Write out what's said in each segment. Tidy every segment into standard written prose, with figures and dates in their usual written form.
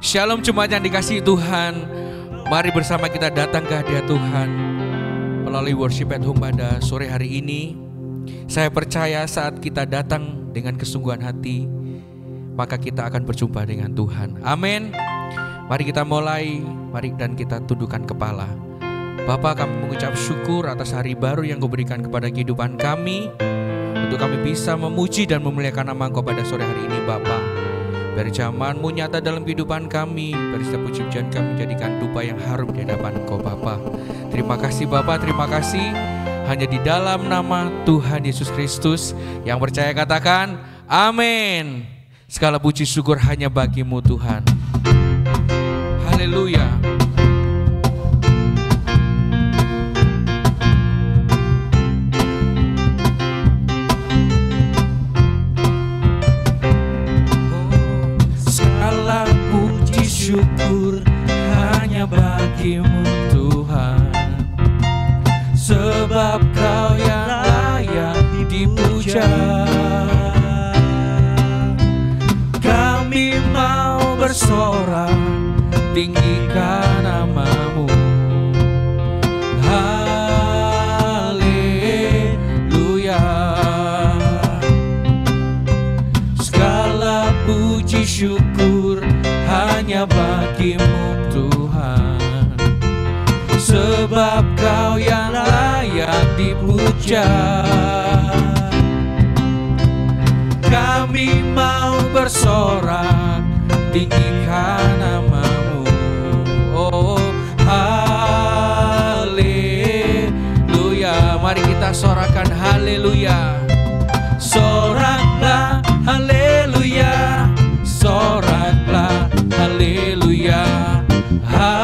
Shalom jemaat yang dikasihi Tuhan. Mari bersama kita datang ke hadirat Tuhan melalui worship at home pada sore hari ini. Saya percaya saat kita datang dengan kesungguhan hati, maka kita akan berjumpa dengan Tuhan. Amin. Mari kita mulai, mari dan kita tundukkan kepala. Bapa, kami mengucap syukur atas hari baru yang Kau berikan kepada kehidupan kami, untuk kami bisa memuji dan memuliakan nama Engkau pada sore hari ini, Bapa. Biar zaman-Mu nyata dalam kehidupan kami, biar setiap puji-pujian kami menjadikan dupa yang harum di hadapan Engkau, Bapa. Terima kasih Bapa, terima kasih. Hanya di dalam nama Tuhan Yesus Kristus yang percaya katakan amin. Segala puji syukur hanya bagi-Mu Tuhan. Haleluya. Syukur hanya bagi-Mu Tuhan, sebab Kau yang layak dipuja. Kami mau bersorak, tinggikan nama-Mu. Haleluya. Segala puji syukur hanya bagi-Mu Tuhan, sebab Kau yang layak dipuja. Kami mau bersorak, tinggikan nama-Mu. Oh, haleluya. Mari kita sorakan haleluya. Soraklah haleluya, soraklah haleluya, haleluya.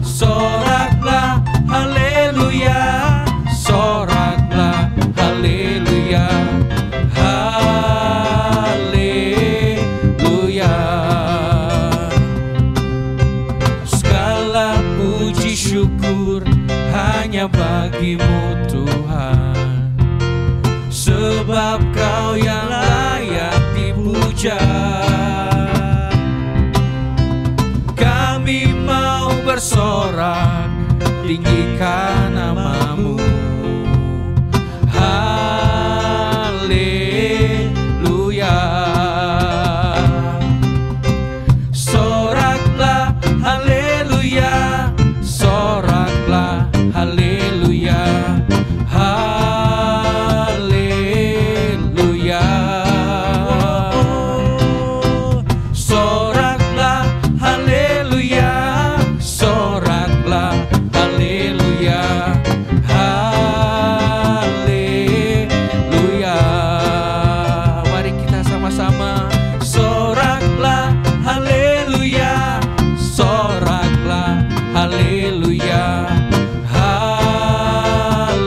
Soraklah haleluya, soraklah haleluya, haleluya. Segala puji syukur hanya bagi-Mu Tuhan, sebab Kau yang layak dipuja. Kami mau bersorak, tinggikan nama-Mu. Haleluya. Soraklah haleluya, soraklah haleluya, haleluya. Soraklah haleluya, soraklah haleluya, haleluya. Mari kita sama-sama soraklah haleluya, soraklah haleluya, haleluya.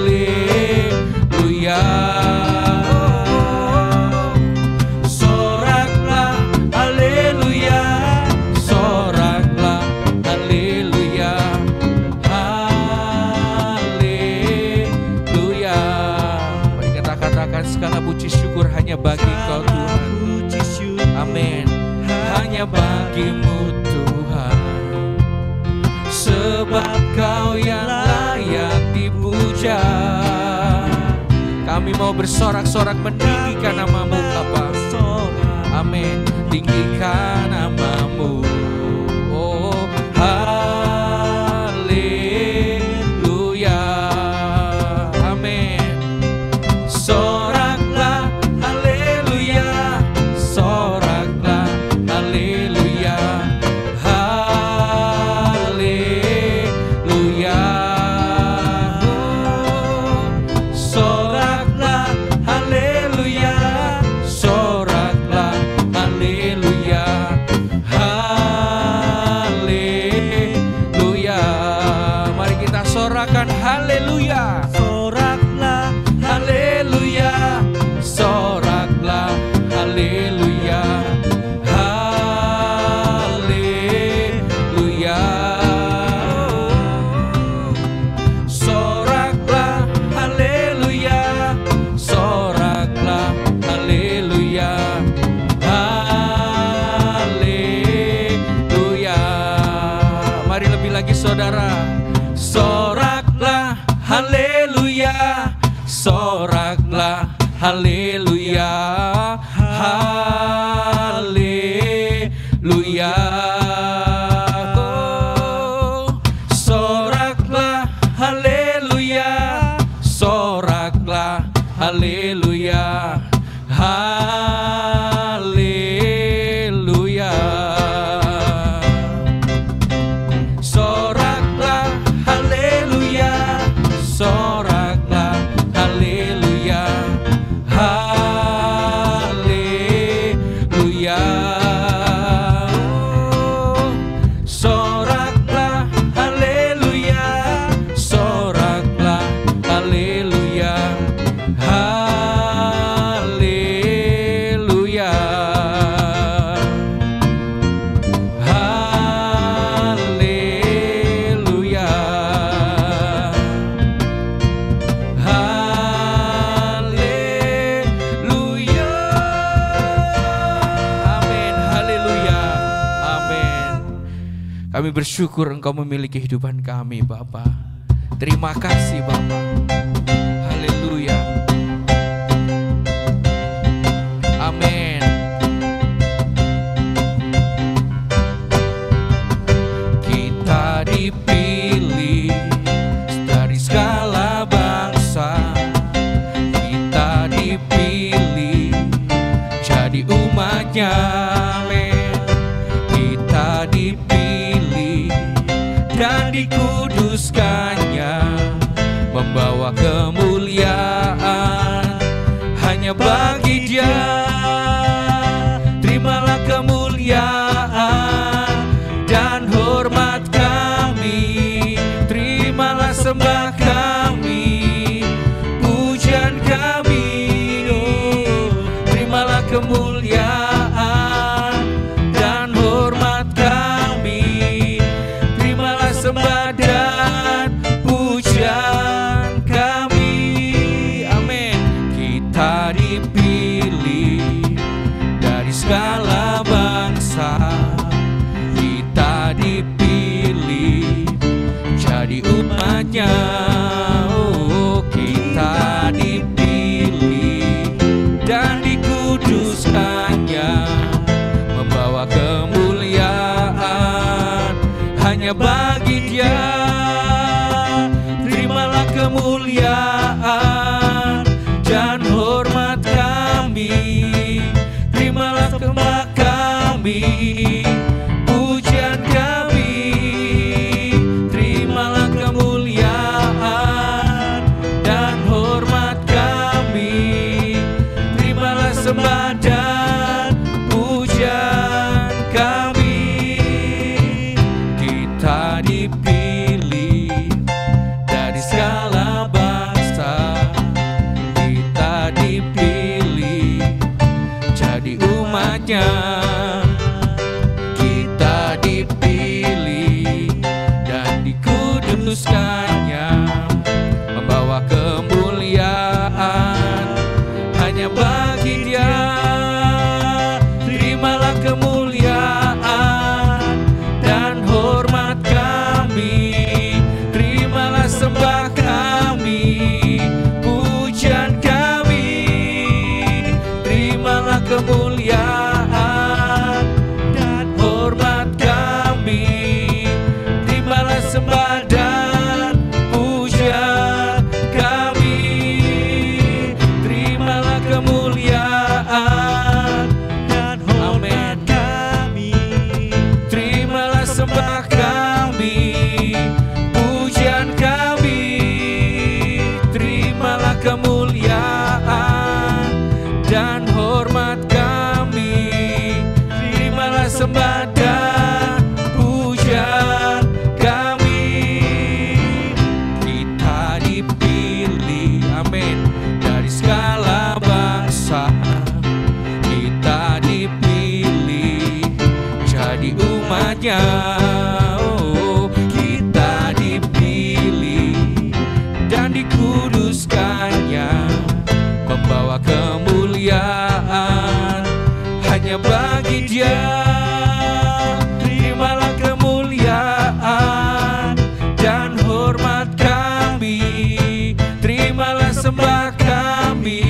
Soraklah haleluya, soraklah haleluya, haleluya. Mari kita katakan segala puji syukur hanya bagi Kau Tuhan. Amin. Hanya bagi-Mu Tuhan, sebab Kau yang layak dipuja. Kami mau bersorak-sorak meninggikan nama-Mu Bapa. Amin. Tinggikan nama-Mu. Oh, haleluya. Amin. Soraklah haleluya, soraklah haleluya, haleluya. Soraklah haleluya, soraklah haleluya, haleluya. Mari kita sorakan haleluya. Soraklah haleluya, soraklah haleluya, haleluya. Soraklah haleluya, soraklah haleluya, haleluya. Oh, soraklah haleluya, soraklah haleluya, haleluya. Soraklah haleluya, soraklah haleluya, haleluya. Soraklah haleluya, soraklah haleluya, haleluya, haleluya, haleluya. Amin, haleluya, amin. Kami bersyukur Engkau memiliki kehidupan kami, Bapa. Terima kasih, Bapa. Haleluya. Amin. Kita dipilih dari segala bangsa, kita dipilih jadi umat-Nya. Amin. Kita dipilih dan dikuduskannya, membawa kemuliaan hanya bagi Dia. Terimalah kemuliaan dan hormat kami, terimalah sembah kami, pujian kami. Terimalah kemuliaan dan hormat kami, terimalah sembah dan pujian kami. Amin. Kita dipilih dari segala bangsa, kita dipilih jadi umat-Nya. Oh, kita dipilih dan dikuduskannya, membawa kemuliaan hanya bagi Dia. Terimalah kemuliaan dan hormat kami, terimalah sembah kami, pujian kami. Terimalah kemuliaan dan hormat kami, terimalah sembah dan pujian kami. Kita dipilih dari segala bangsa, kita dipilih jadi umat-Nya. Kita dipilih dan dikuduskannya, membawa kemuliaan hanya bagi Dia. Terimalah kemuliaan dan hormat kami, terimalah sembah kami, pujian kami. Terimalah kemuliaan dan hormat kami, terimalah sembah dan pujian kami. Terimalah kemuliaan dan hormat kami, terimalah sembah kami, pujian kami. Terimalah kemuliaan dan hormat kami, terimalah sembah dan pujian kami. Kita dipilih, amin, dari segala bangsa, kita dipilih jadi umat-Nya. Oh, kita dipilih dan dikuduskannya, membawa kemuliaan hanya bagi Dia. Terimalah kemuliaan dan hormat kami, terimalah sembah kami,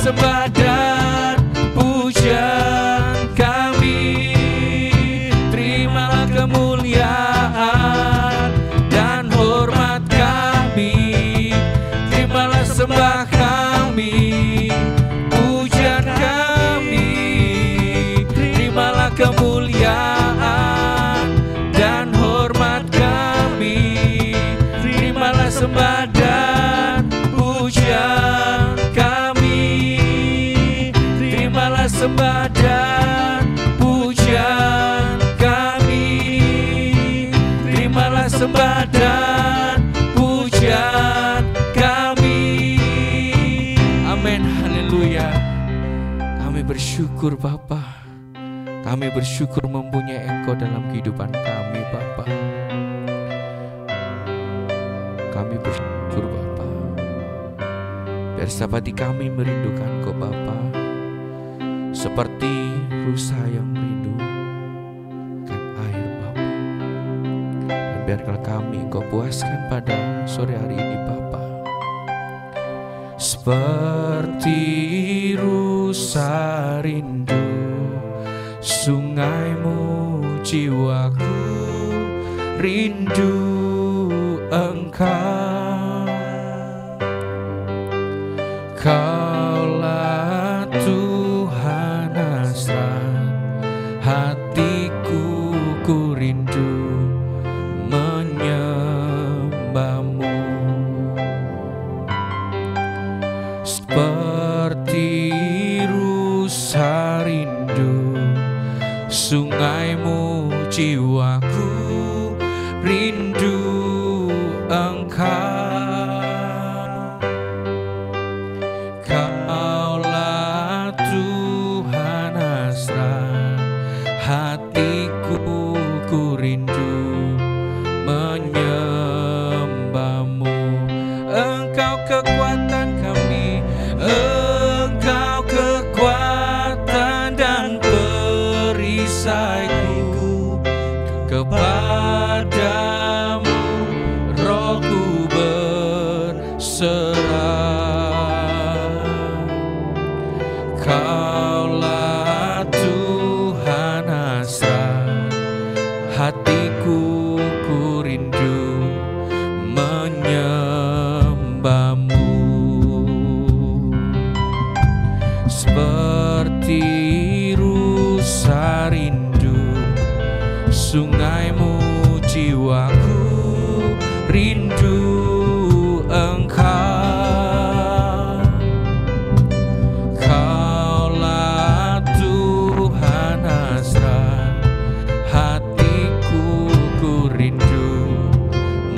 sembah dan pujian kami. Terimalah kemuliaan dan hormat kami. Terimalah sembah kami, pujian kami. Terimalah kemuliaan dan hormat kami. Terimalah sembah dan pujian kami. Terimalah sembah dan pujian kami. Terimalah sembah dan pujian kami. Amin, haleluya. Kami bersyukur Bapa. Kami bersyukur mempunyai Engkau dalam kehidupan kami Bapa. Kami bersyukur Bapa. Biar setiap hati kami merindukan Engkau Bapa, seperti rusa yang merindukan air Bapa. Dan biarlah kami Engkau puaskan pada sore hari ini Bapa. Seperti rusa rindu sungaimu, jiwaku rindu Engkau. Kaulah Tuhan hasrat hatiku, ku rindu menyembahmu. Seperti rusa rindu sungaimu, jiwaku rindu Engkau. Kaulah Tuhan hasrat hatiku, ku rindu menyembahmu. Engkau kekuatan kami, Engkau kekuatan dan perisaiku. Kepadamu rohku berserah. Kaulah Tuhan hasrat hatiku, ku rindu menyembahmu. Seperti rusa rindu sungaimu, jiwaku rindu Engkau. Kaulah Tuhan hasrat hatiku, ku rindu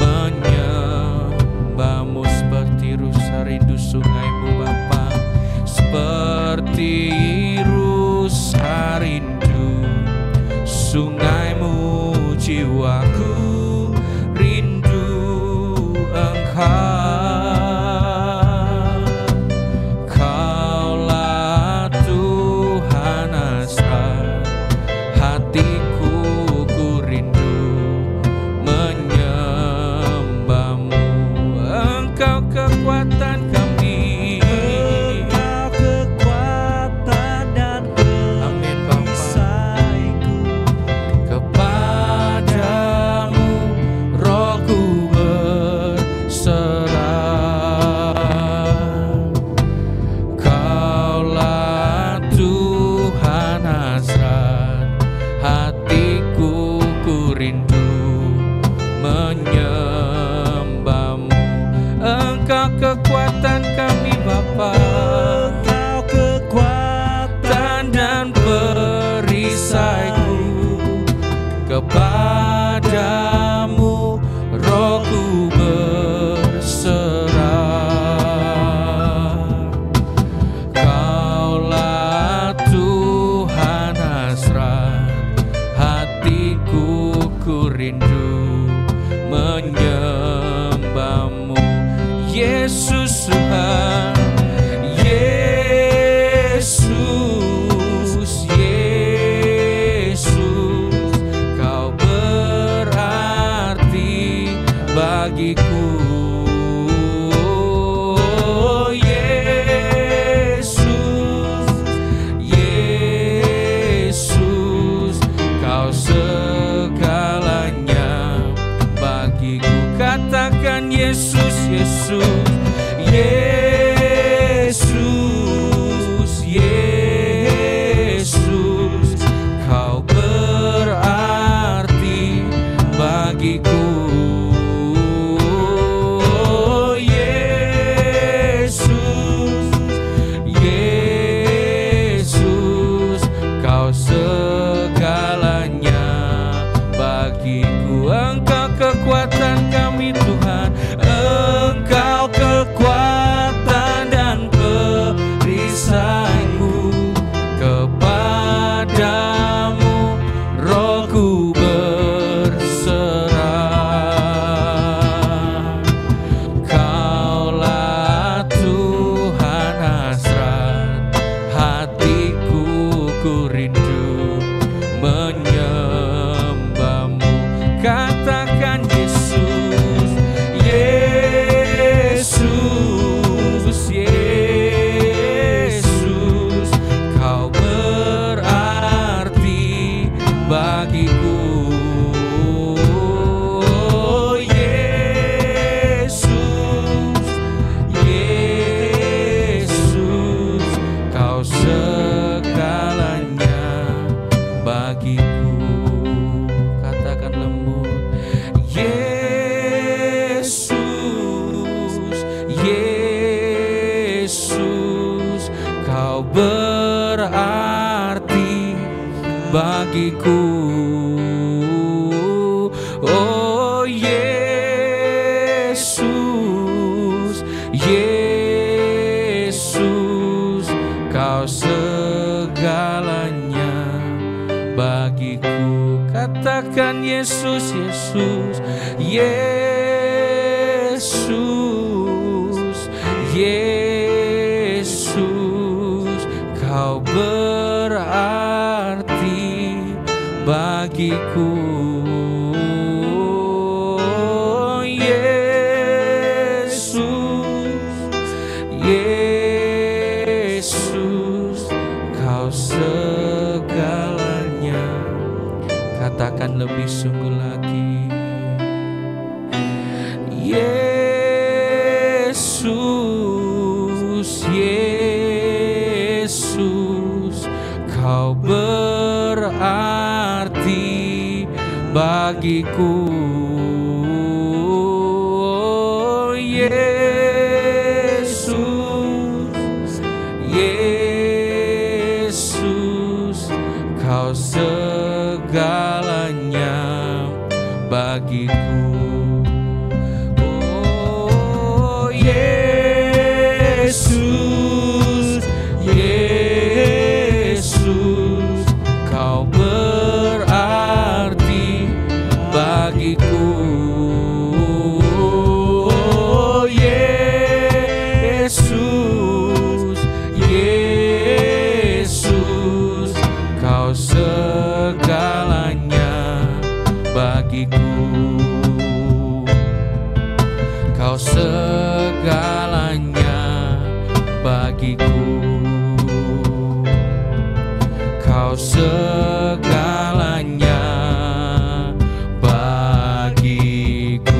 menyembahmu. Seperti rusa rindu sungaimu Bapa. Seperti rusa rindu sungaimu, jiwaku rindu Engkau. Kaulah Tuhan hasrat hatiku, ku rindu menyembahmu. Engkau kekuatan kami, Engkau ku rindu menyembahmu. Katakan Yesus, Yesus, Yesus, kau berarti bagiku. Oh, Yesus, Yesus, kau segalanya bagiku. Katakan lembut, Yesus, Yesus, kau berarti bagiku. Oh, Yesus, Yesus, kau segalanya bagiku. Katakan Yesus, Yesus, Yesus, Yesus, kau berarti bagiku. Yesus, kau segalanya. Katakan lebih sungguh lagi, Yesus, Yesus, kau berarti bagiku. Yesus, Yesus, kau segalanya bagiku. Oh, Yesus, Yesus, kau berarti bagiku. Oh, Yesus, Yesus, kau segalanya bagiku. Kau segalanya bagiku. Kau segalanya bagiku.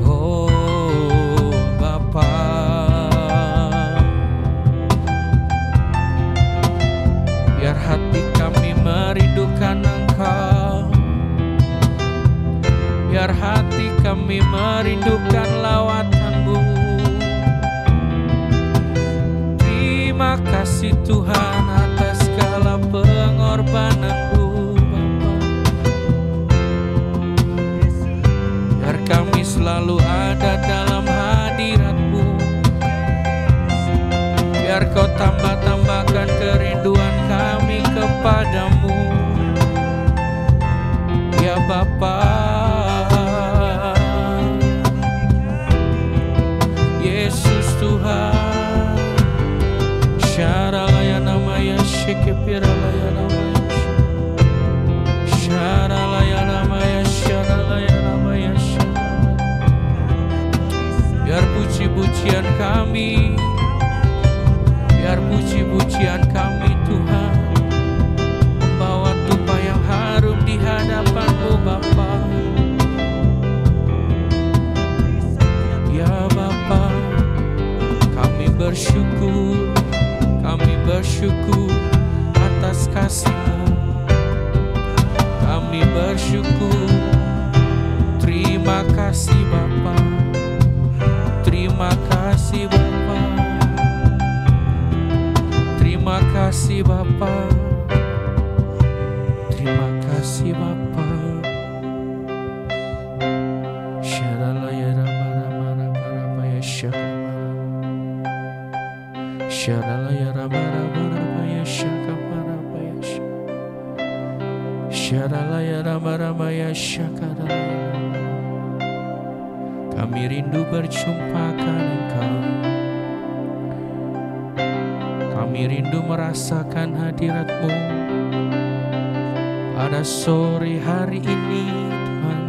Oh Bapa, biar hati kami merindukan Engkau, biar hati kami merindukan lawatan-Mu. Terima kasih Tuhan atas segala pengorbanan-Mu, Bapa. Biar kami selalu ada dalam hadirat-Mu. Biar Kau tambah-tambahkan kerinduan kami kepadamu, ya Bapa. Yesus Tuhan, syaralaya namanya shekepiralaya namanya, syaralaya namanya, syaralaya namanya, biar puji-pujian kami, biar puji-pujian kami Tuhan membawa tumpah yang harum di hadapan-Mu Bapa. Ya Bapa, kami bersyukur, kami bersyukur atas kasih-Mu. Kami bersyukur, terima kasih Bapa, terima kasih Bapa, terima kasih Bapa, terima kasih Bapa. Syaralaya rama-rama-ramaya syakamarapaya, syaralaya rama-ramaya syakaralaya. Kami rindu berjumpakan Engkau, Kami rindu merasakan hadirat-Mu pada sore hari ini Tuhan.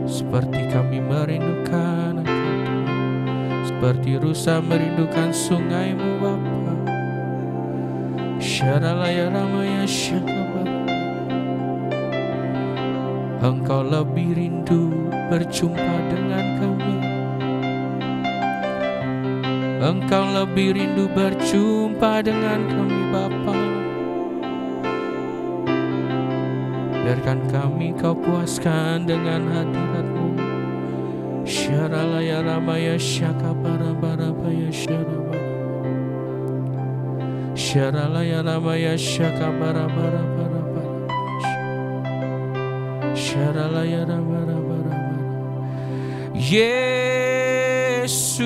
Seperti kami merindukan Engkau Tuhan, seperti rusa merindukan sungai-Mu Bapa. Syaralaya ramaya syakaba. Engkau lebih rindu berjumpa dengan kami. Engkau lebih rindu berjumpa dengan kami Bapa. Biarkan kami Kau puaskan dengan hadirat-Mu. Syaralaya ramaya syakabara barabaya syarabara. Syaralaya ramaya syakabara barabara. Syaralaya ramaya barabara. Yesus,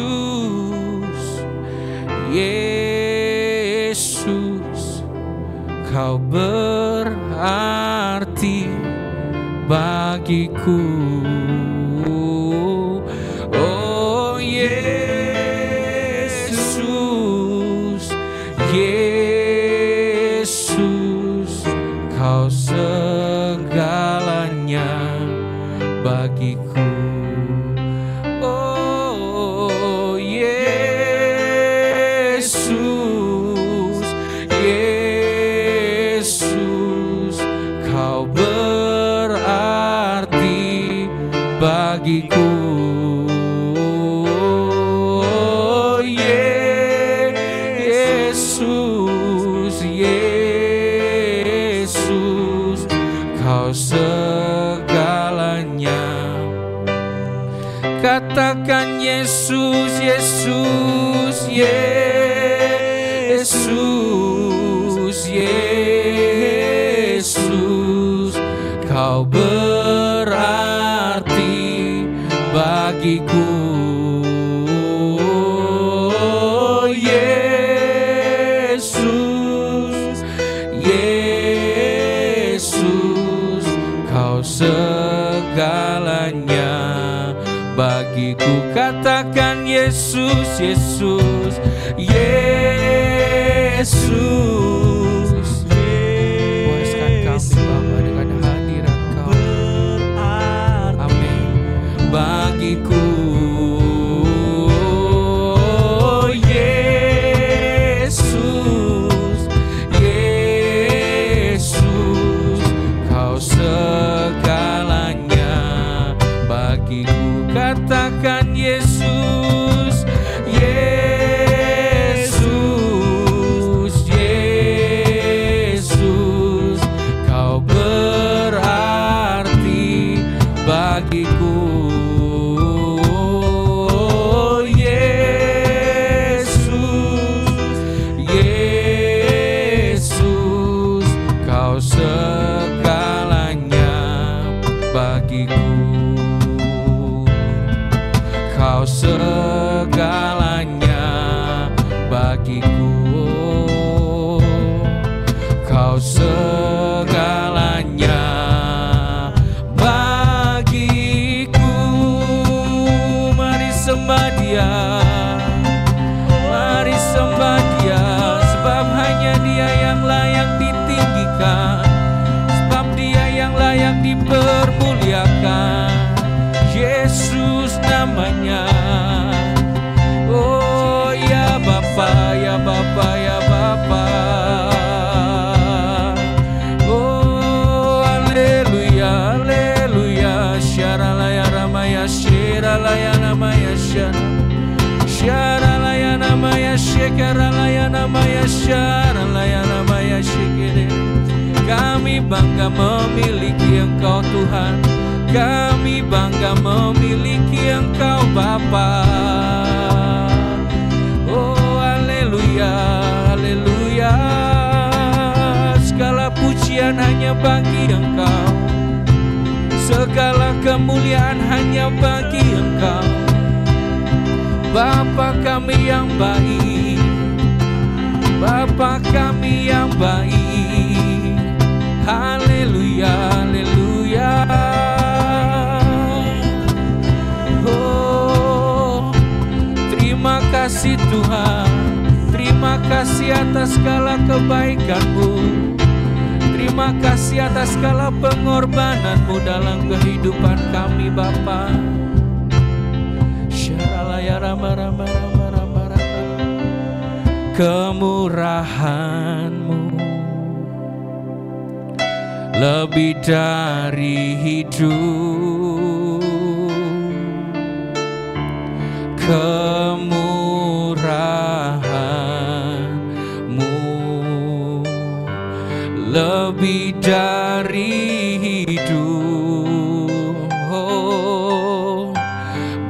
Yesus, Kau berarti bagiku. Oh Yesus, Yesus, Kau segalanya bagiku. Oh Yesus, Yesus, Kau berarti bagiku. Oh Yesus, Yesus, Kau segalanya. Katakan Yesus, Yesus, Yesus, Yesus, Kau berarti bagiku. Oh Yesus, Yesus, Kau segalanya bagiku. Katakan Yesus, Yesus, Yesus. Puaskan kami Bapa dengan hadirat Kau. Amin. Bagiku. Oh Yesus, Yesus, Kau segalanya bagiku. Katakan Yesus, Yesus, Yesus, Kau berarti bagiku. Oh Yesus, Yesus, Kau segalanya bagiku. Kau segalanya bagiku. Kau segalanya bagiku. Mari sembah Dia, mari sembah Dia, sebab hanya Dia yang layak ditinggikan, sebab Dia yang layak dipermuliakan. Yesus namanya. Oh ya Bapa, ya Bapa, ya Bapa. Oh haleluya, haleluya. Syaralaya ramaya syaralaya namaya syaralaya namaya syakaralaya namaya syaralaya namaya syekere. Kami bangga memiliki Engkau Tuhan. Kami bangga memiliki Engkau Bapa. Oh haleluya, haleluya. Segala pujian hanya bagi Engkau, segala kemuliaan hanya bagi Engkau. Bapa kami yang baik, Bapa kami yang baik. Haleluya, haleluya. kasih Tuhan, terima kasih atas segala kebaikan-Mu. Terima kasih atas segala pengorbanan-Mu dalam kehidupan kami Bapa. Kemurahan-Mu lebih dari hidup, kemurahan-Mu lebih dari hidup. Oh,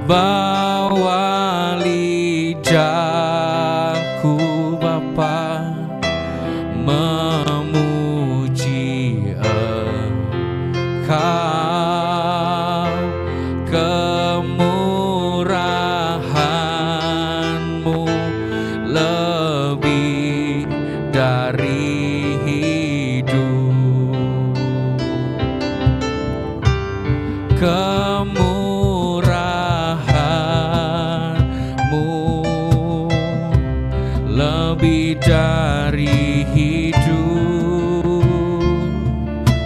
bawa lidahku Bapa memuji Engkau, kemurahan-Mu lebih dari hidup, kemurahan-Mu lebih dari hidup.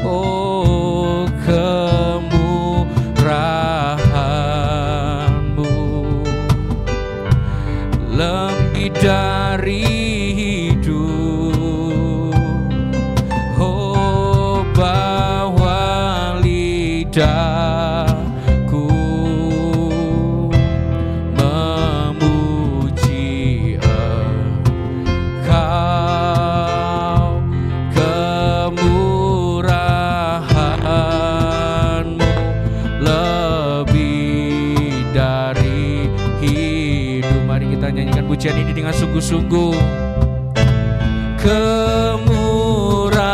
Oh, kemurahan-Mu lebih dari hidup. Oh, bawa lidahku memuji Engkau, kemurahan-Mu lebih dari hidup. Mari kita nyanyikan pujian ini dengan sungguh-sungguh. Kemurahan-Mu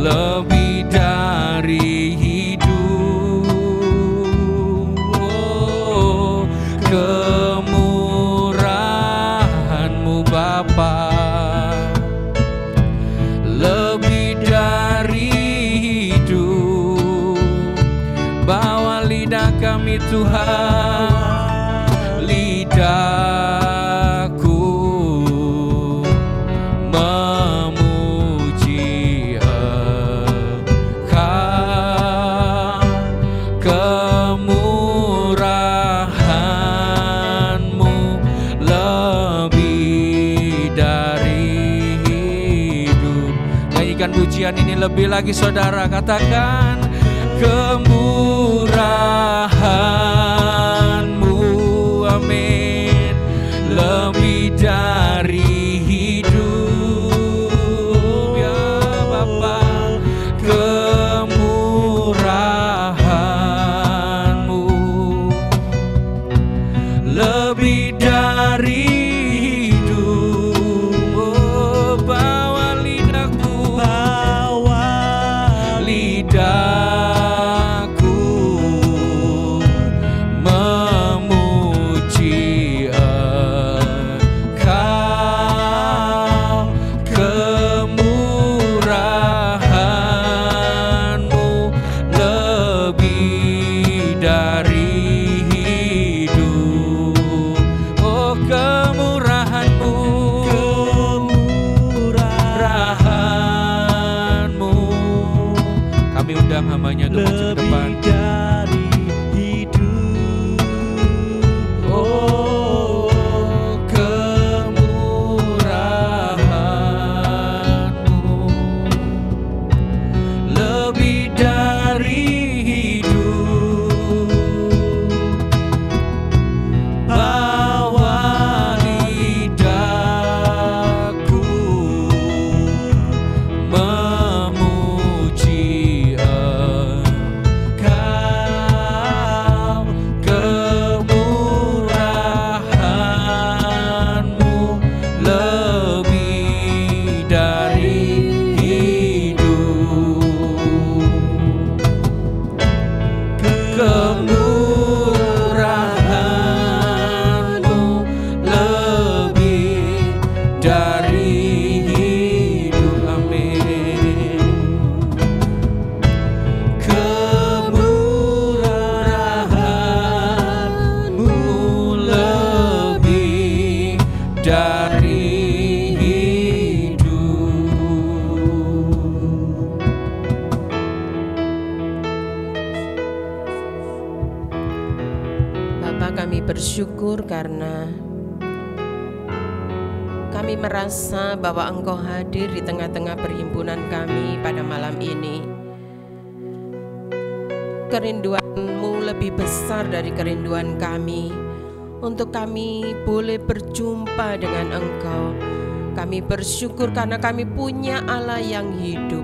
lebih dari hidup. Oh, kemurahan-Mu Bapa lebih dari hidup. Bawa lidah kami Tuhan, lidahku memuji Engkau, kemurahan-Mu lebih dari hidup. Nyanyikan pujian ini lebih lagi saudara, katakan kemurahan-Mu, amin, lebih dari hidup ya Bapa. Kemurahan-Mu lebih dari hidup. Oh, bawa lidahku, lidahku memuji Engkau, kemurahan-Mu lebih dari hidup. Oh, kemurahan-Mu, kemurahan-Mu. Kami undang hamba-Nya untuk maju ke depan. Oh, kemurahan-Mu lebih dari hidup. Bawa lidahku memuji Engkau, kami bersyukur karena kami merasa bahwa Engkau hadir di tengah-tengah perhimpunan kami pada malam ini. Kerinduan-Mu lebih besar dari kerinduan kami, untuk kami boleh berjumpa dengan Engkau. Kami bersyukur karena kami punya Allah yang hidup,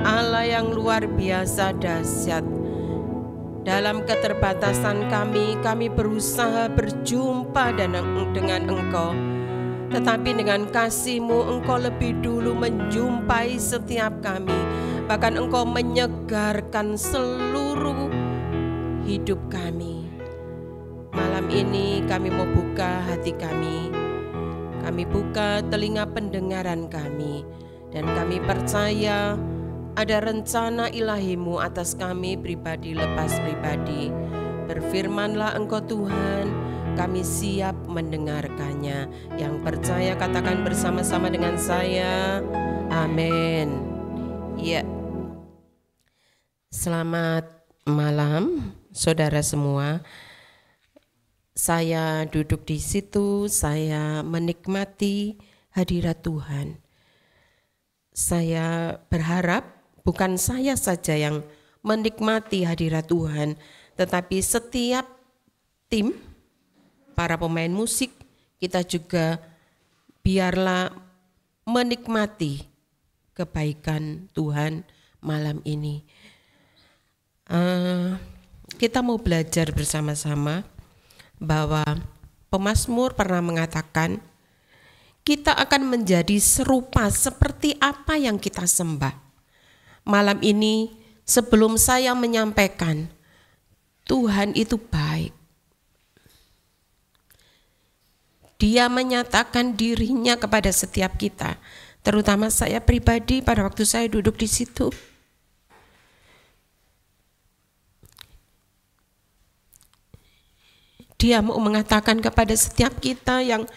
Allah yang luar biasa dahsyat. Dalam keterbatasan kami berusaha berjumpa dengan Engkau. Tetapi dengan kasih-Mu Engkau lebih dulu menjumpai setiap kami. Bahkan Engkau menyegarkan seluruh hidup kami. Malam ini kami mau buka hati kami. Kami buka telinga pendengaran kami. Dan kami percaya ada rencana ilahi-Mu atas kami pribadi lepas pribadi. Berfirmanlah Engkau Tuhan, kami siap mendengarkannya. Yang percaya katakan bersama-sama dengan saya, amin. Ya, selamat malam saudara semua. Saya duduk di situ, saya menikmati hadirat Tuhan. Saya berharap bukan saya saja yang menikmati hadirat Tuhan, tetapi setiap tim, para pemain musik, kita juga biarlah menikmati kebaikan Tuhan malam ini. Kita mau belajar bersama-sama bahwa pemazmur pernah mengatakan kita akan menjadi serupa seperti apa yang kita sembah. Malam ini sebelum saya menyampaikan, Tuhan itu baik. Dia menyatakan dirinya kepada setiap kita, terutama saya pribadi pada waktu saya duduk di situ. Dia mau mengatakan kepada setiap kita yang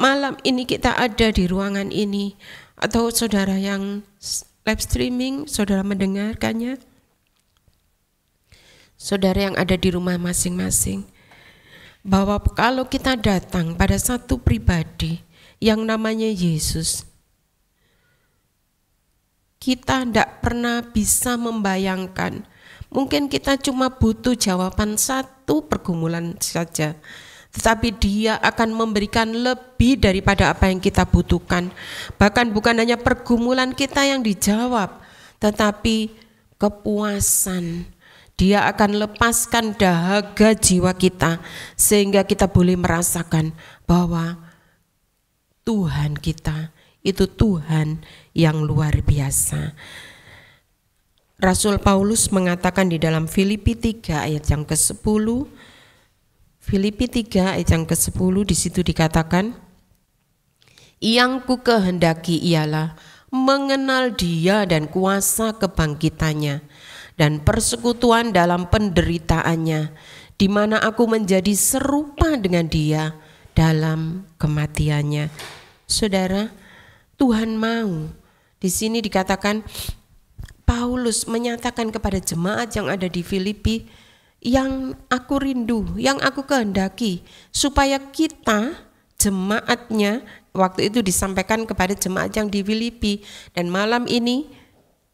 malam ini kita ada di ruangan ini, atau saudara yang live streaming, saudara mendengarkannya, saudara yang ada di rumah masing-masing, bahwa kalau kita datang pada satu pribadi yang namanya Yesus, kita tidak pernah bisa membayangkan. Mungkin kita cuma butuh jawaban satu pergumulan saja, tetapi Dia akan memberikan lebih daripada apa yang kita butuhkan. Bahkan bukan hanya pergumulan kita yang dijawab, tetapi kepuasan. Dia akan lepaskan dahaga jiwa kita, sehingga kita boleh merasakan bahwa Tuhan kita itu Tuhan yang luar biasa. Rasul Paulus mengatakan di dalam Filipi 3 ayat yang ke-10, Filipi 3 ayat yang ke-10, di situ dikatakan, yang ku kehendaki ialah mengenal Dia dan kuasa kebangkitannya dan persekutuan dalam penderitaannya, di mana aku menjadi serupa dengan Dia dalam kematiannya. Saudara, Tuhan mau. Di sini dikatakan Paulus menyatakan kepada jemaat yang ada di Filipi, yang aku rindu, yang aku kehendaki, supaya kita jemaatnya, waktu itu disampaikan kepada jemaat yang di Filipi, dan malam ini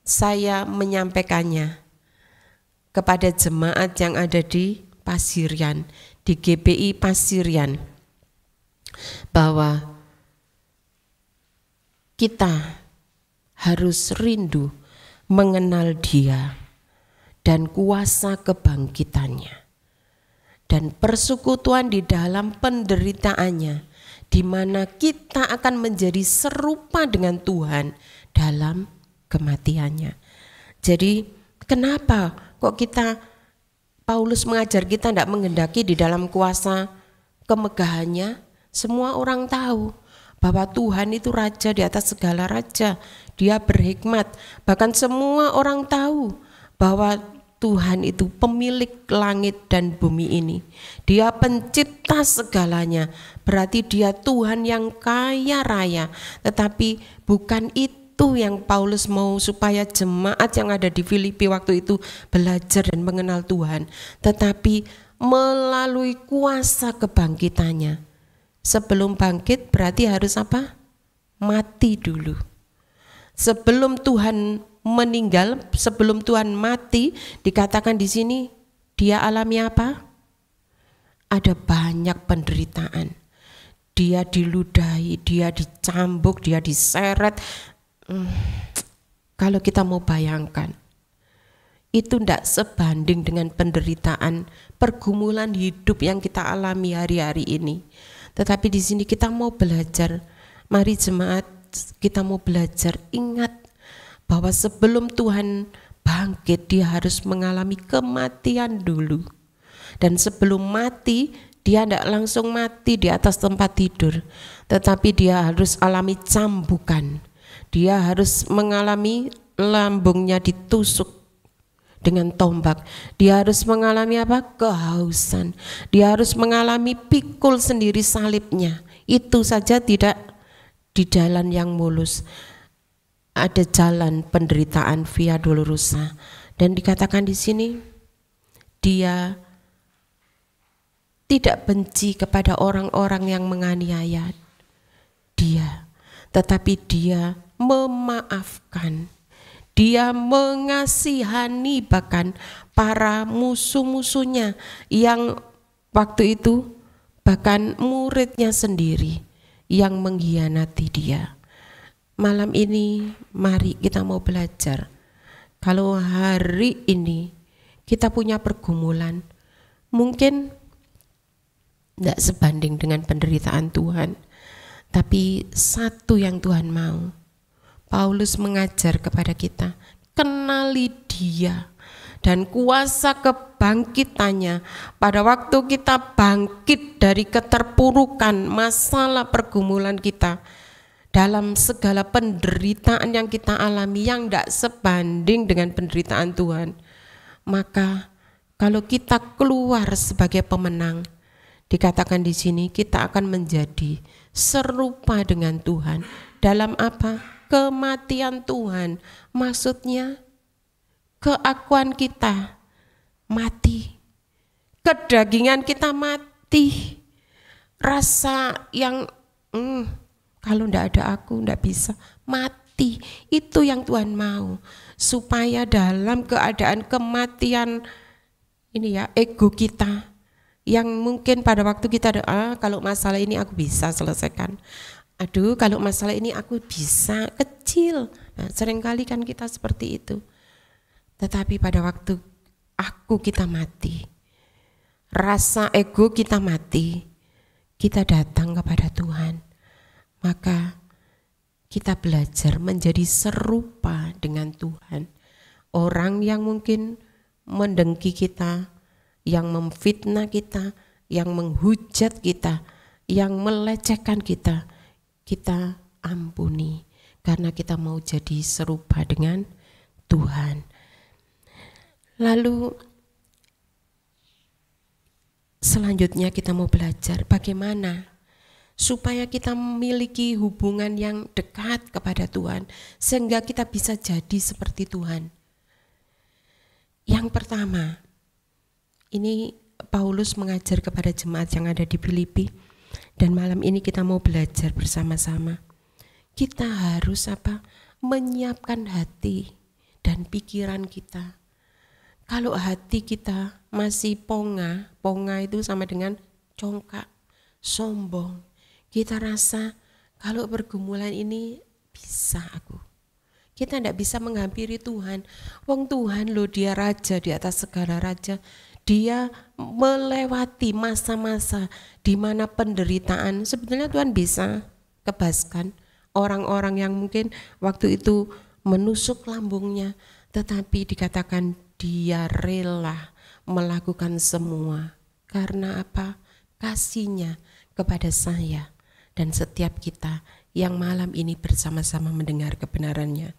saya menyampaikannya kepada jemaat yang ada di Pasirian, di GPI Pasirian, bahwa kita harus rindu mengenal Dia dan kuasa kebangkitannya dan persekutuan di dalam penderitaannya, di mana kita akan menjadi serupa dengan Tuhan dalam kematiannya. Jadi kenapa kok Paulus mengajar kita tidak menghendaki di dalam kuasa kemegahannya? Semua orang tahu bahwa Tuhan itu raja di atas segala raja. Dia berhikmat. Bahkan semua orang tahu bahwa Tuhan itu pemilik langit dan bumi ini. Dia pencipta segalanya. Berarti Dia Tuhan yang kaya raya. Tetapi bukan itu yang Paulus mau supaya jemaat yang ada di Filipi waktu itu belajar dan mengenal Tuhan. Tetapi melalui kuasa kebangkitannya. Sebelum bangkit berarti harus apa? Mati dulu. Sebelum Tuhan meninggal, sebelum Tuhan mati, dikatakan di sini dia alami apa? Ada banyak penderitaan. Dia diludahi, dia dicambuk, dia diseret. Kalau kita mau bayangkan, itu tidak sebanding dengan penderitaan, pergumulan hidup yang kita alami hari-hari ini. Tetapi di sini kita mau belajar, mari jemaat, kita mau belajar ingat bahwa sebelum Tuhan bangkit, dia harus mengalami kematian dulu. Dan sebelum mati, dia tidak langsung mati di atas tempat tidur, tetapi dia harus alami cambukan. Dia harus mengalami lambungnya ditusuk dengan tombak. Dia harus mengalami apa? Kehausan. Dia harus mengalami pikul sendiri salibnya. Itu saja tidak di jalan yang mulus. Ada jalan penderitaan via dolorosa. Dan dikatakan di sini, dia tidak benci kepada orang-orang yang menganiaya dia, tetapi dia memaafkan. Dia mengasihani bahkan para musuh-musuhnya yang waktu itu bahkan muridnya sendiri yang mengkhianati dia. Malam ini mari kita mau belajar. Kalau hari ini kita punya pergumulan, mungkin tidak sebanding dengan penderitaan Tuhan, tapi satu yang Tuhan mau, Paulus mengajar kepada kita, kenali dia dan kuasa kebangkitannya. Pada waktu kita bangkit dari keterpurukan masalah pergumulan kita, dalam segala penderitaan yang kita alami yang tidak sebanding dengan penderitaan Tuhan, maka kalau kita keluar sebagai pemenang, dikatakan di sini kita akan menjadi serupa dengan Tuhan. Dalam apa? Kematian Tuhan. Maksudnya keakuan kita mati, kedagingan kita mati, rasa yang kalau ndak ada aku ndak bisa, mati. Itu yang Tuhan mau, supaya dalam keadaan kematian ini ya, ego kita yang mungkin pada waktu kita kalau masalah ini aku bisa selesaikan, aduh kalau masalah ini aku bisa, kecil. Nah, seringkali kan kita seperti itu. Tetapi pada waktu kita mati, rasa ego kita mati, kita datang kepada Tuhan, maka kita belajar menjadi serupa dengan Tuhan. Orang yang mungkin mendengki kita, yang memfitnah kita, yang menghujat kita, yang melecehkan kita, kita ampuni karena kita mau jadi serupa dengan Tuhan. Lalu selanjutnya kita mau belajar bagaimana supaya kita memiliki hubungan yang dekat kepada Tuhan sehingga kita bisa jadi seperti Tuhan. Yang pertama, ini Paulus mengajar kepada jemaat yang ada di Filipi, dan malam ini kita mau belajar bersama-sama. Kita harus menyiapkan hati dan pikiran kita. Kalau hati kita masih ponga itu sama dengan congkak, sombong. Kita rasa kalau pergumulan ini bisa aku. Kita tidak bisa menghampiri Tuhan. Wong Tuhan loh, dia raja di atas segala raja. Dia melewati masa-masa di mana penderitaan sebetulnya Tuhan bisa kebaskan orang-orang yang mungkin waktu itu menusuk lambungnya, tetapi dikatakan dia rela melakukan semua. Karena apa? Kasihnya kepada saya dan setiap kita yang malam ini bersama-sama mendengar kebenarannya.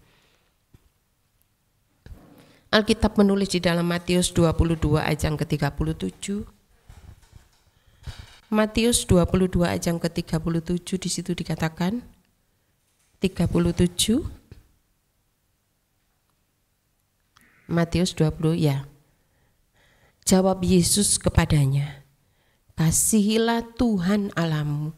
Alkitab menulis di dalam Matius 22 ayat yang ke-37. Matius 22 ayat yang ke-37, di situ dikatakan 37. Matius 20 ya. Jawab Yesus kepadanya, kasihilah Tuhan Allahmu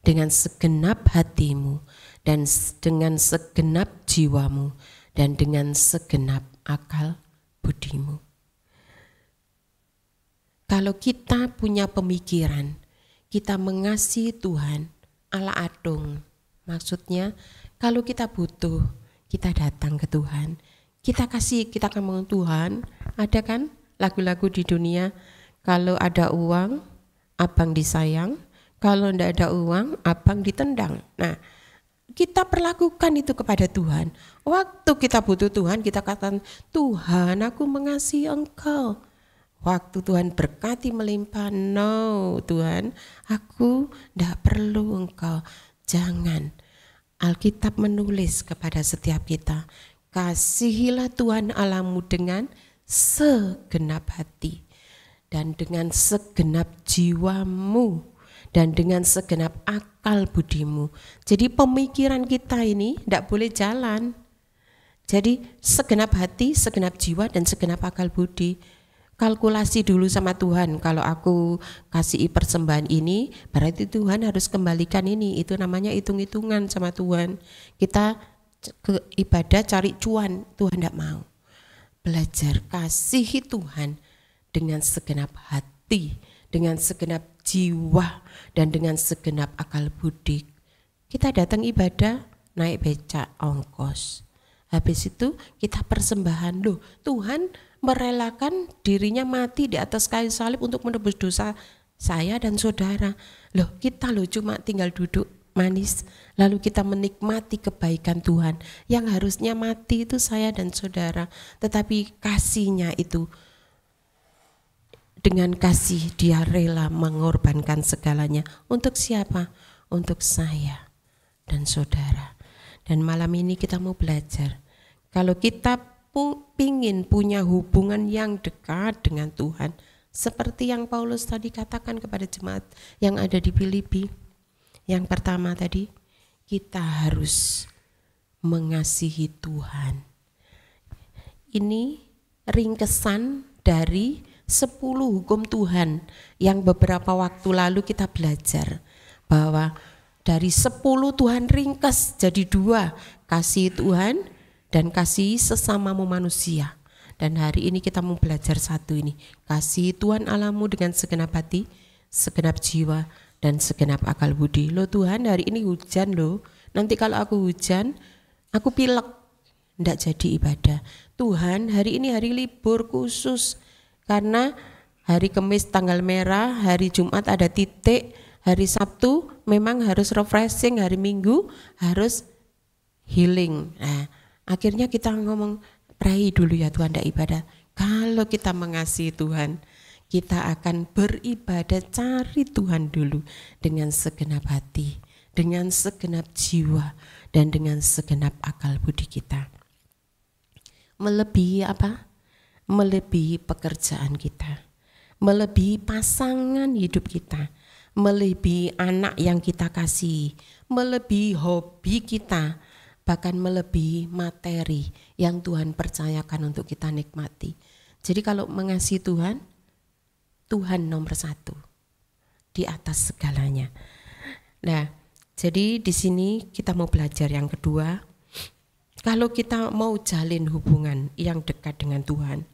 dengan segenap hatimu dan dengan segenap jiwamu dan dengan segenap akal budimu. Kalau kita punya pemikiran, kita mengasihi Tuhan, ala adung. Maksudnya kalau kita butuh, kita datang ke Tuhan. Kita ngomong Tuhan, ada kan lagu-lagu di dunia, kalau ada uang, abang disayang, kalau tidak ada uang, abang ditendang. Nah, kita perlakukan itu kepada Tuhan. Waktu kita butuh Tuhan, kita katakan, Tuhan aku mengasihi Engkau. Waktu Tuhan berkati melimpah, no Tuhan, aku tidak perlu Engkau. Jangan. Alkitab menulis kepada setiap kita, kasihilah Tuhan Allahmu dengan segenap hati dan dengan segenap jiwamu dan dengan segenap akal budimu. Jadi pemikiran kita ini tidak boleh jalan. Jadi segenap hati, segenap jiwa dan segenap akal budi. Kalkulasi dulu sama Tuhan, kalau aku kasih persembahan ini berarti Tuhan harus kembalikan ini. Itu namanya hitung-hitungan sama Tuhan. Kita ke ibadah cari cuan, Tuhan tidak mau. Belajar kasihi Tuhan dengan segenap hati, dengan segenap jiwa, dan dengan segenap akal budi. Kita datang ibadah, naik becak, ongkos. Habis itu kita persembahan. Loh, Tuhan merelakan dirinya mati di atas kayu salib untuk menebus dosa saya dan saudara. Loh, kita cuma tinggal duduk manis, lalu kita menikmati kebaikan Tuhan. Yang harusnya mati itu saya dan saudara, tetapi kasihnya itu, dengan kasih dia rela mengorbankan segalanya. Untuk siapa? Untuk saya dan saudara. Dan malam ini kita mau belajar, kalau kita pingin punya hubungan yang dekat dengan Tuhan, seperti yang Paulus tadi katakan kepada jemaat yang ada di Filipi. Yang pertama tadi, kita harus mengasihi Tuhan. Ini ringkesan dari 10 hukum Tuhan yang beberapa waktu lalu kita belajar, bahwa dari 10 Tuhan ringkas jadi 2, kasih Tuhan dan kasih sesamamu manusia. Dan hari ini kita mau belajar satu ini, kasih Tuhan Allahmu dengan segenap hati, segenap jiwa, dan segenap akal budi. Loh Tuhan, hari ini hujan loh, nanti kalau aku hujan, aku pilek, enggak jadi ibadah. Tuhan, hari ini hari libur khusus, karena hari Kamis tanggal merah, hari Jumat ada titik, hari Sabtu memang harus refreshing, hari Minggu harus healing. Nah, akhirnya kita ngomong, pray dulu ya Tuhan, enggak ibadah. Kalau kita mengasihi Tuhan, kita akan beribadah, cari Tuhan dulu dengan segenap hati, dengan segenap jiwa, dan dengan segenap akal budi kita. Melebihi apa? Melebihi pekerjaan kita, melebihi pasangan hidup kita, melebihi anak yang kita kasih, melebihi hobi kita, bahkan melebihi materi yang Tuhan percayakan untuk kita nikmati. Jadi kalau mengasihi Tuhan, Tuhan nomor 1 di atas segalanya. Nah, jadi di sini kita mau belajar yang kedua. Kalau kita mau jalin hubungan yang dekat dengan Tuhan,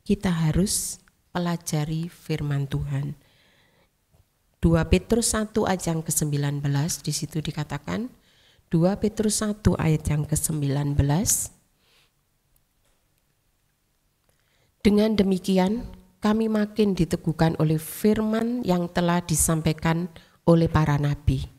kita harus pelajari firman Tuhan. 2 Petrus 1 ayat yang ke-19, di situ dikatakan, 2 Petrus 1 ayat yang ke-19, dengan demikian kami makin diteguhkan oleh firman yang telah disampaikan oleh para nabi.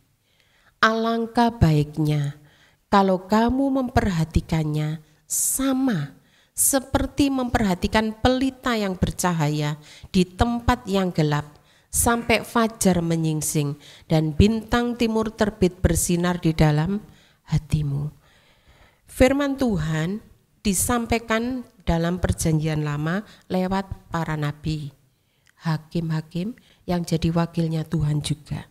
Alangkah baiknya kalau kamu memperhatikannya sama seperti memperhatikan pelita yang bercahaya di tempat yang gelap, sampai fajar menyingsing dan bintang timur terbit bersinar di dalam hatimu. Firman Tuhan disampaikan dalam perjanjian lama lewat para nabi, hakim-hakim yang jadi wakilnya Tuhan juga.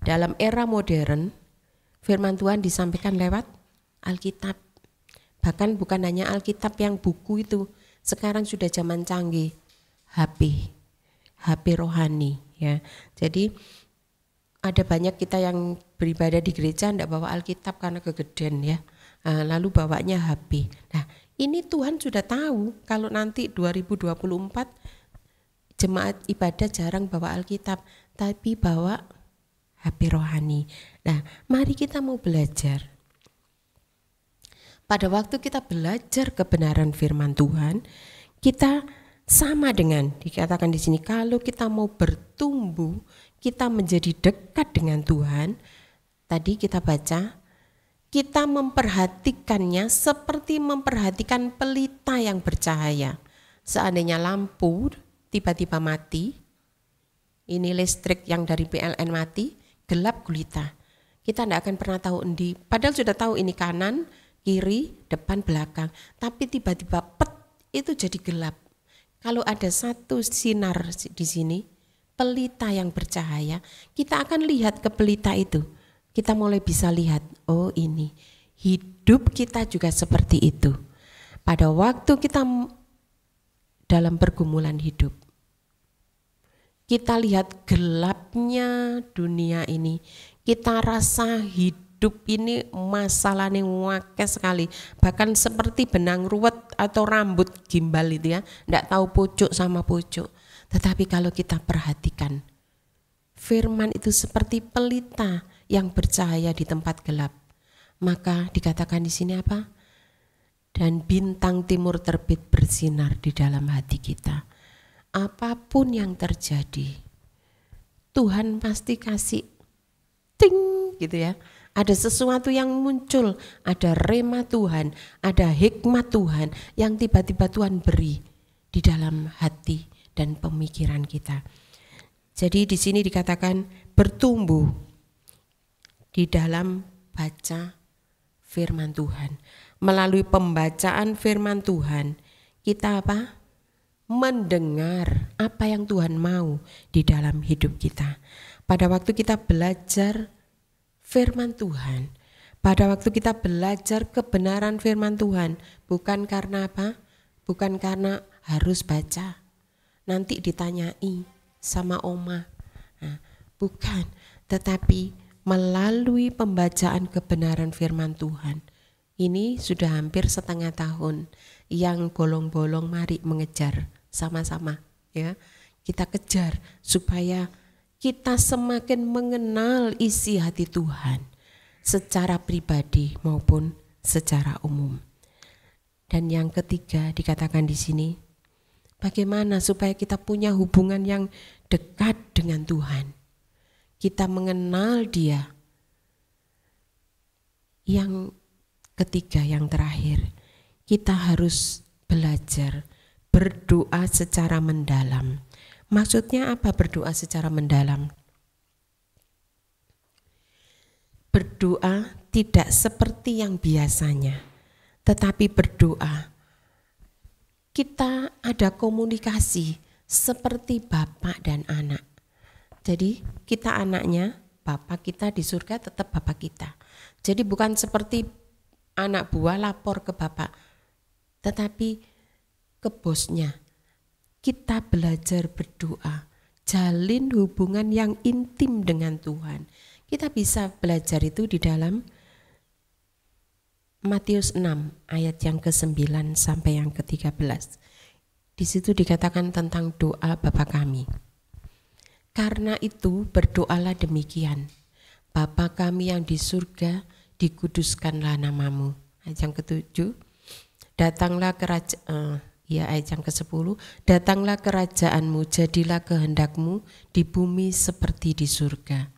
Dalam era modern, firman Tuhan disampaikan lewat Alkitab. Bahkan bukan hanya Alkitab yang buku itu, sekarang sudah zaman canggih, HP. HP rohani ya. Jadi ada banyak kita yang beribadah di gereja ndak bawa Alkitab karena kegedean ya. Lalu bawanya HP. Nah, ini Tuhan sudah tahu kalau nanti 2024 jemaat ibadah jarang bawa Alkitab, tapi bawa HP rohani. Nah, mari kita mau belajar. Pada waktu kita belajar kebenaran firman Tuhan, kita sama dengan dikatakan di sini, kalau kita mau bertumbuh, kita menjadi dekat dengan Tuhan. Tadi kita baca, kita memperhatikannya seperti memperhatikan pelita yang bercahaya. Seandainya lampu tiba-tiba mati, ini listrik yang dari PLN mati, gelap gulita. Kita tidak akan pernah tahu endi, padahal sudah tahu ini kanan, kiri, depan, belakang. Tapi tiba-tiba pet, itu jadi gelap. Kalau ada satu sinar di sini, pelita yang bercahaya, kita akan lihat ke pelita itu. Kita mulai bisa lihat, oh ini, hidup kita juga seperti itu. Pada waktu kita dalam pergumulan hidup, kita lihat gelapnya dunia ini, kita rasa hidup ini masalahnya wakil sekali, bahkan seperti benang ruwet atau rambut gimbal itu ya, tidak tahu pucuk sama pucuk. Tetapi kalau kita perhatikan, firman itu seperti pelita yang bercahaya di tempat gelap. Maka dikatakan di sini apa? Dan bintang timur terbit bersinar di dalam hati kita. Apapun yang terjadi, Tuhan pasti kasih ting gitu ya. Ada sesuatu yang muncul, ada rema Tuhan, ada hikmat Tuhan yang tiba-tiba Tuhan beri di dalam hati dan pemikiran kita. Jadi di sini dikatakan bertumbuh di dalam baca firman Tuhan. Melalui pembacaan firman Tuhan, kita apa? Mendengar apa yang Tuhan mau di dalam hidup kita. Pada waktu kita belajar firman Tuhan, pada waktu kita belajar kebenaran firman Tuhan, bukan karena apa? Bukan karena harus baca, nanti ditanyai sama oma. Nah, bukan, tetapi melalui pembacaan kebenaran firman Tuhan. Ini sudah hampir setengah tahun yang bolong-bolong mari mengejar sama-sama ya. Kita kejar supaya kita semakin mengenal isi hati Tuhan secara pribadi maupun secara umum. Dan yang ketiga dikatakan di sini, bagaimana supaya kita punya hubungan yang dekat dengan Tuhan. Kita mengenal Dia. Yang ketiga, yang terakhir, kita harus belajar berdoa secara mendalam. Maksudnya apa berdoa secara mendalam? Berdoa tidak seperti yang biasanya, tetapi berdoa kita ada komunikasi seperti bapak dan anak. Jadi kita anaknya, bapak kita di surga tetap bapak kita. Jadi bukan seperti anak buah lapor ke bapak, tetapi ke bosnya. Kita belajar berdoa, jalin hubungan yang intim dengan Tuhan. Kita bisa belajar itu di dalam Matius 6 ayat yang ke-9 sampai yang ke-13. Di situ dikatakan tentang doa Bapa kami. Karena itu berdoalah demikian. Bapa kami yang di surga, dikuduskanlah namamu. Ayat yang ke-7, datanglah kerajaan ayat yang ke-10, datanglah kerajaanmu, jadilah kehendakmu di bumi seperti di surga.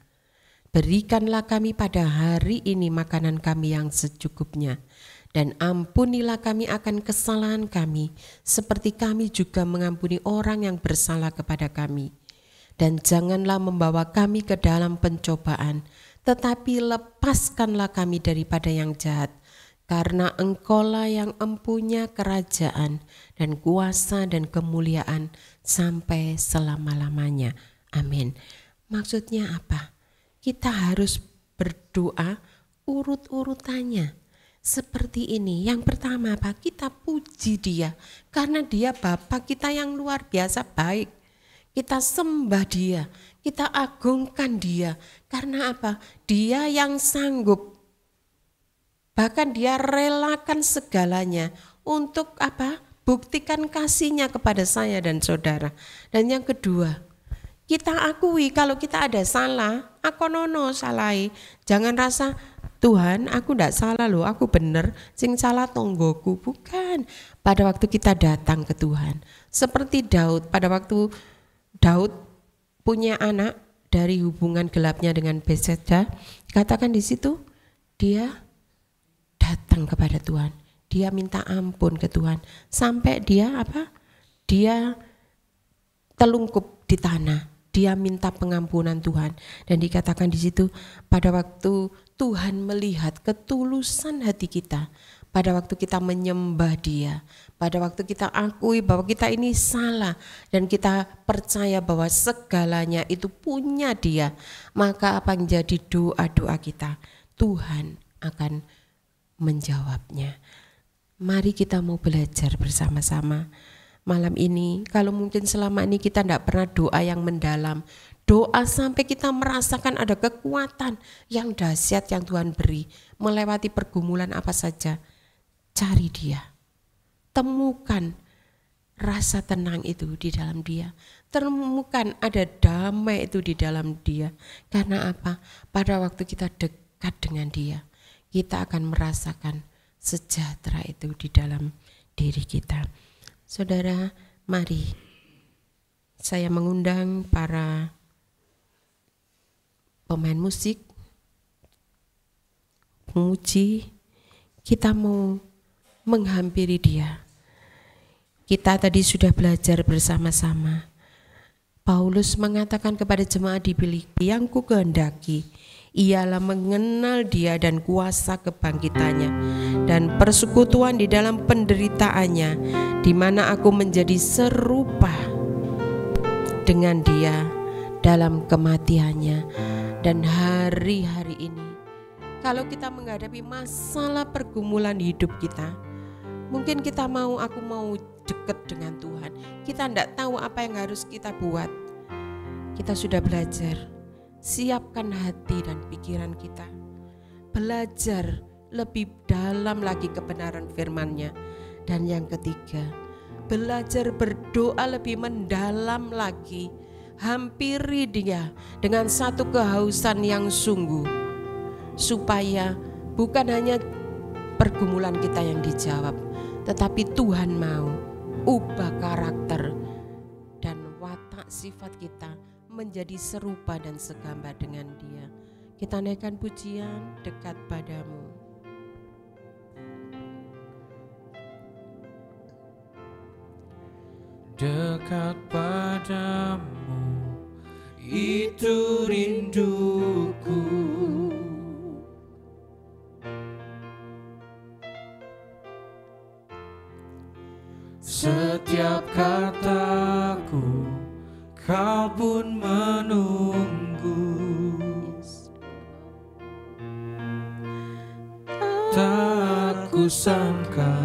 Berikanlah kami pada hari ini makanan kami yang secukupnya, dan ampunilah kami akan kesalahan kami, seperti kami juga mengampuni orang yang bersalah kepada kami. Dan janganlah membawa kami ke dalam pencobaan, tetapi lepaskanlah kami daripada yang jahat. Karena Engkaulah yang empunya kerajaan dan kuasa dan kemuliaan sampai selama-lamanya. Amin. Maksudnya apa? Kita harus berdoa urut-urutannya. Seperti ini. Yang pertama apa? Kita puji Dia. Karena Dia Bapa kita yang luar biasa baik. kita sembah Dia, kita agungkan Dia. Karena apa? Dia yang sanggup. Bahkan Dia relakan segalanya untuk apa? Buktikan kasih-Nya kepada saya dan saudara. Dan yang kedua, kita akui kalau kita ada salah, akonono salai. Jangan rasa, Tuhan aku tidak salah loh, aku benar, sing salah tonggoku. Bukan. Pada waktu kita datang ke Tuhan, seperti Daud, pada waktu Daud punya anak dari hubungan gelapnya dengan Betseba, katakan di situ dia datang kepada Tuhan, dia minta ampun ke Tuhan sampai dia apa? Dia telungkup di tanah, dia minta pengampunan Tuhan, dan dikatakan di situ pada waktu Tuhan melihat ketulusan hati kita, pada waktu kita menyembah Dia, pada waktu kita akui bahwa kita ini salah dan kita percaya bahwa segalanya itu punya Dia, maka apa yang jadi doa-doa kita, Tuhan akan menjawabnya. Mari kita mau belajar bersama-sama malam ini. Kalau mungkin selama ini kita tidak pernah doa yang mendalam, doa sampai kita merasakan ada kekuatan yang dahsyat yang Tuhan beri, melewati pergumulan apa saja, cari Dia, temukan rasa tenang itu di dalam Dia, temukan ada damai itu di dalam Dia. Karena apa? Pada waktu kita dekat dengan Dia, kita akan merasakan sejahtera itu di dalam diri kita. Saudara, mari saya mengundang para pemain musik, penguji, kita mau menghampiri Dia. Kita tadi sudah belajar bersama-sama. Paulus mengatakan kepada jemaat di Filipi, yang ku kehendaki ialah mengenal Dia dan kuasa kebangkitannya dan persekutuan di dalam penderitaannya, di mana aku menjadi serupa dengan Dia dalam kematiannya. Dan hari-hari ini kalau kita menghadapi masalah pergumulan hidup kita, mungkin kita aku mau dekat dengan Tuhan, kita tidak tahu apa yang harus kita buat. Kita sudah belajar, siapkan hati dan pikiran kita, belajar lebih dalam lagi kebenaran firman-Nya. Dan yang ketiga, belajar berdoa lebih mendalam lagi, hampiri Dia dengan satu kehausan yang sungguh, supaya bukan hanya pergumulan kita yang dijawab, tetapi Tuhan mau ubah karakter dan watak sifat kita menjadi serupa dan segambar dengan Dia. Kita naikkan pujian, dekat padamu. Dekat padamu, itu rinduku. Setiap kataku, kau pun menunggu. Tak kusangka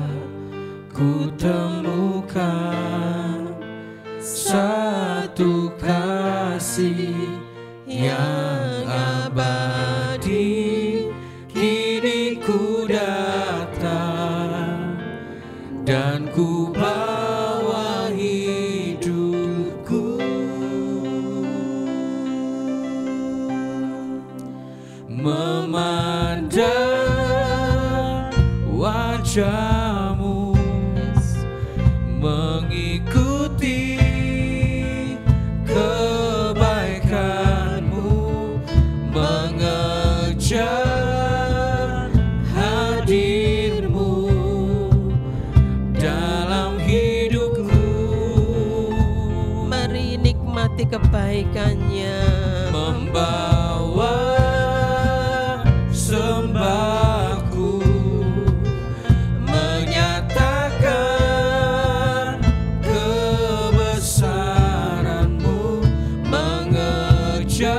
ku temukan satu kasih yang abadi. Kini ku datang dan ku bawa hidupku, memandang wajah-Mu, mengikuti kebaikan-Mu, mengejar hadir-Mu dalam hidupku. Mari nikmati kebaikan-Nya, membawa sembahku, menyatakan kebesaran-Mu, mengejar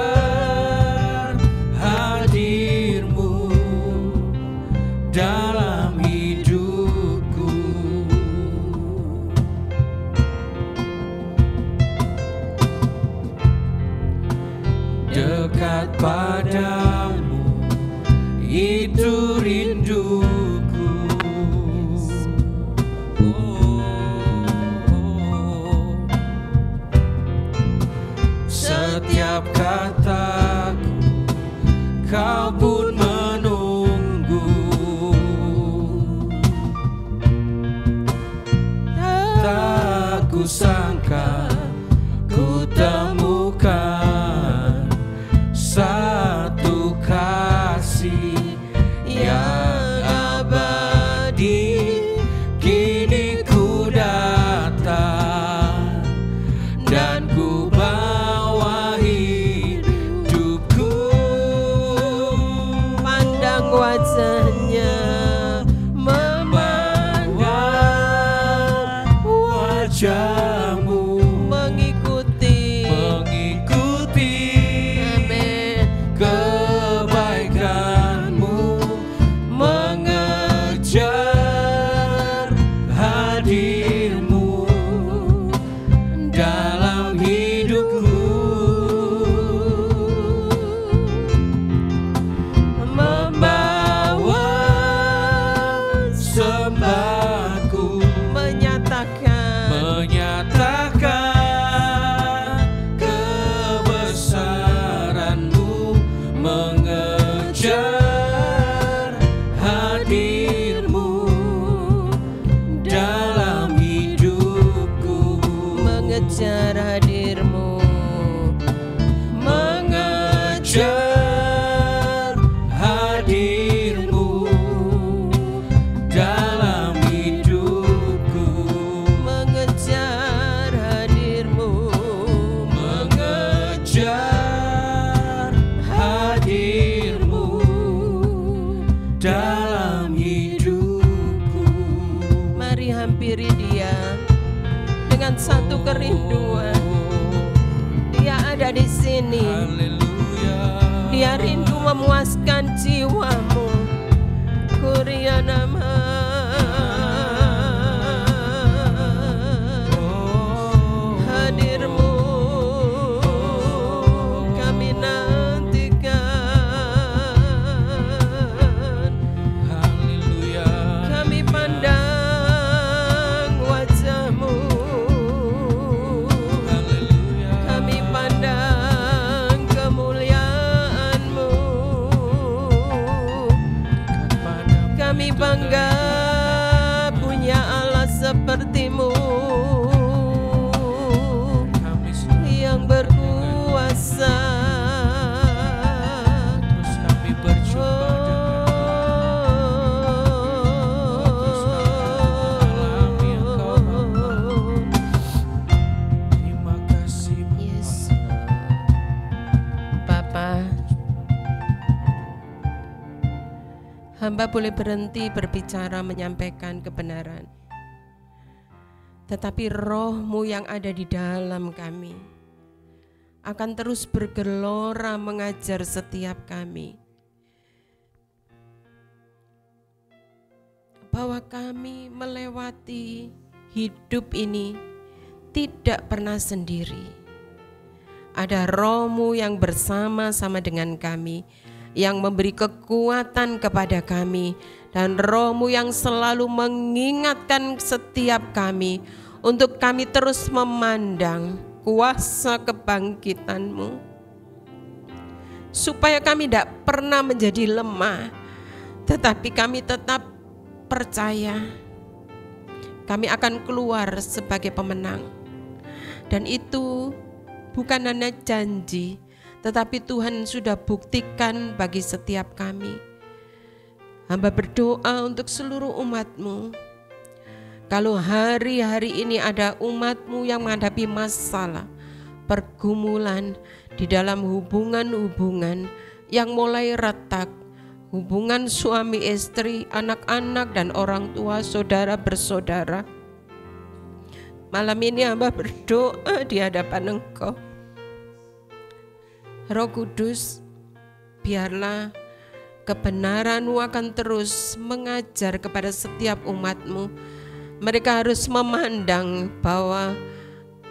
hadir-Mu dalam hidupku. dekat padamu, itu rinduku. Setiap kataku kau pun menunggu. Tak kusangka ku temukan satu kasih yang abadi. Kini ku datang dan ku bawa hidupku. Pandang wajahnya, memandang wajahmu, mengikuti Amin. Kebaikanmu, mengejar hadirmu dalam hidupku. Membawa sembahku, menyatakan kebesaranmu, mengejar hadirmu dalam hidupku. mengejar hadirmu, Mengejar hadirmu dalam hidupku. mengejar hadirmu, Mengejar hadirmu dalam hidupku. Mari hampiri Dia dengan satu kerinduan. Dia ada di sini. Haleluya. Dia rindu memuaskan jiwamu. Kuria nama. Hadirmu kami nantikan. Haleluya. Kami pandang wajahmu. Haleluya. Kami pandang kemuliaan-Mu. Kami bangga punya Allah seperti-Mu yang berkuasa. Terus kami berjumpa Terima kasih Yes. Bapa, hamba boleh berhenti berbicara menyampaikan kebenaran, tetapi Roh-Mu yang ada di dalam kami akan terus bergelora mengajar setiap kami, bahwa kami melewati hidup ini tidak pernah sendiri. Ada Roh-Mu yang bersama-sama dengan kami, yang memberi kekuatan kepada kami, dan Roh-Mu yang selalu mengingatkan setiap kami untuk kami terus memandang kuasa kebangkitan-Mu, supaya kami tidak pernah menjadi lemah, tetapi kami tetap percaya kami akan keluar sebagai pemenang. Dan itu bukan hanya janji, tetapi Tuhan sudah buktikan bagi setiap kami. Hamba berdoa untuk seluruh umat-Mu. Kalau hari-hari ini ada umat-Mu yang menghadapi masalah, pergumulan di dalam hubungan-hubungan yang mulai retak, hubungan suami istri, anak-anak dan orang tua, saudara bersaudara, malam ini hamba berdoa di hadapan Engkau. Roh Kudus, biarlah kebenaran-Mu akan terus mengajar kepada setiap umat-Mu. Mereka harus memandang bahwa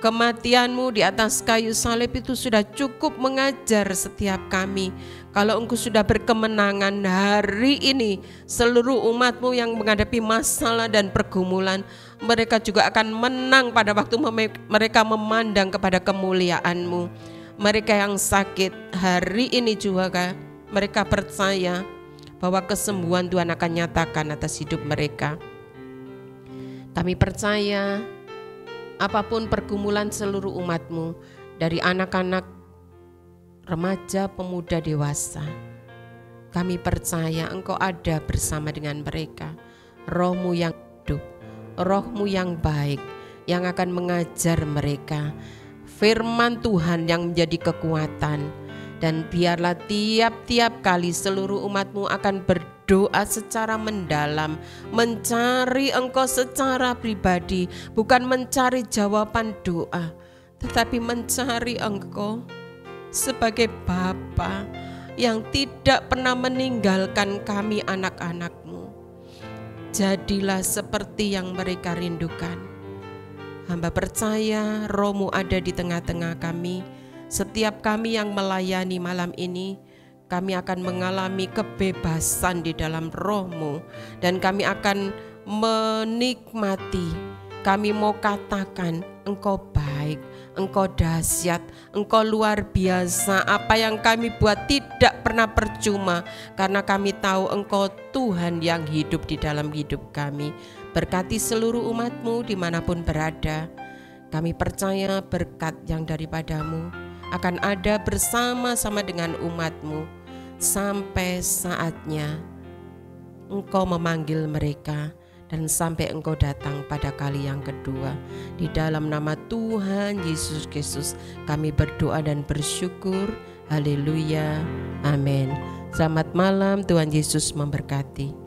Kematian-Mu di atas kayu salib itu sudah cukup mengajar setiap kami. Kalau Engkau sudah berkemenangan hari ini, seluruh umat-Mu yang menghadapi masalah dan pergumulan, mereka juga akan menang pada waktu mereka memandang kepada kemuliaan-Mu. Mereka yang sakit hari ini juga mereka percaya bahwa kesembuhan Tuhan akan nyatakan atas hidup mereka. Kami percaya apapun pergumulan seluruh umat-Mu, dari anak-anak, remaja, pemuda, dewasa, kami percaya Engkau ada bersama dengan mereka. Roh-Mu yang hidup, Roh-Mu yang baik, yang akan mengajar mereka. Firman Tuhan yang menjadi kekuatan. Dan biarlah tiap-tiap kali seluruh umat-Mu akan berdoa secara mendalam, mencari Engkau secara pribadi, bukan mencari jawaban doa, tetapi mencari Engkau sebagai Bapa yang tidak pernah meninggalkan kami anak-anak-Mu. Jadilah seperti yang mereka rindukan. Hamba percaya Roh-Mu ada di tengah-tengah kami. Setiap kami yang melayani malam ini, kami akan mengalami kebebasan di dalam Roh-Mu, dan kami akan menikmati. Kami mau katakan Engkau baik, Engkau dahsyat, Engkau luar biasa. Apa yang kami buat tidak pernah percuma, karena kami tahu Engkau Tuhan yang hidup di dalam hidup kami. Berkati seluruh umat-Mu dimanapun berada. Kami percaya berkat yang daripada-Mu akan ada bersama-sama dengan umat-Mu sampai saatnya Engkau memanggil mereka dan sampai Engkau datang pada kali yang kedua. Di dalam nama Tuhan Yesus Kristus kami berdoa dan bersyukur. Haleluya, amin. Selamat malam, Tuhan Yesus memberkati.